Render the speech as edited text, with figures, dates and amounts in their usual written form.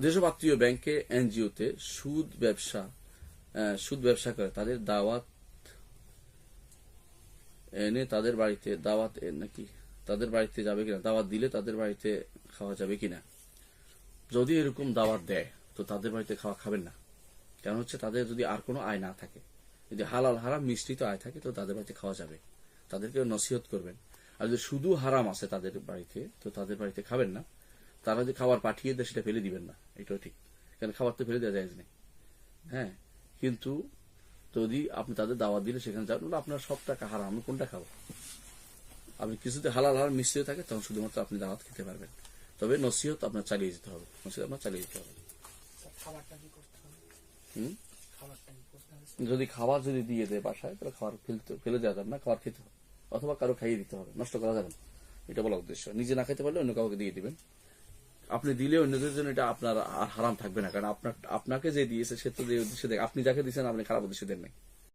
যেসব আত্মীয় ব্যাংকে, এনজিওতে সুদ ব্যবসা করে, তাদের দাওয়াত এনে তাদের বাড়িতে নাকি তাদের বাড়িতে যাবে কিনা, দাওয়াত দিলে তাদের বাড়িতে খাওয়া যাবে কিনা। যদি এরকম দাওয়াত দেয় তো তাদের বাড়িতে খাওয়া খাবেন না। কারণ হচ্ছে তাদের যদি আর কোনো আয় না থাকে, যদি হালাল হারাম মিশ্রিত আয় থাকে তো তাদের বাড়িতে খাওয়া যাবে, তাদেরকে নসিহত করবেন। আর যদি শুধু হারাম আছে তাদের বাড়িতে তো তাদের বাড়িতে খাবেন না। তারা যে খাবার পাঠিয়ে দেয় সেটা ফেলে দিবেন না, এটাও ঠিক, কারণ খাবার তো ফেলে দেওয়া যায় নেই। হ্যাঁ, কিন্তু যদি আপনি তাদের দাওয়াত দিলে সেখানে যাবেন, আপনার সব টাকা হারাম, আমি কোনটা খাবো। আপনি কিছুতে হালাল হারাম মিশ্রিত থাকে তখন শুধুমাত্র আপনি দাওয়াত খেতে পারবেন। তবে নসিহত আপনার চালিয়ে যেতে হবে, যদি খাবার যদি দিয়ে দেয় বাসায় তাহলে খাবার ফেলে দেওয়া যাবে না, খাবার খেতে হবে অথবা কারো খাইয়ে দিতে হবে, নষ্ট করা যাবে না, এটা বলা উদ্দেশ্য। নিজে না খেতে পারলে অন্য কাউকে দিয়ে দিবেন। আপনি দিলে অন্যদের জন্য এটা আপনার আর হারাম থাকবে না, কারণ আপনাকে যে দিয়েছে সে তো যে উদ্দেশ্যে দেয়, আপনি যাকে দিয়েছেন আপনি খারাপ উদ্দেশ্যে দেন নাই।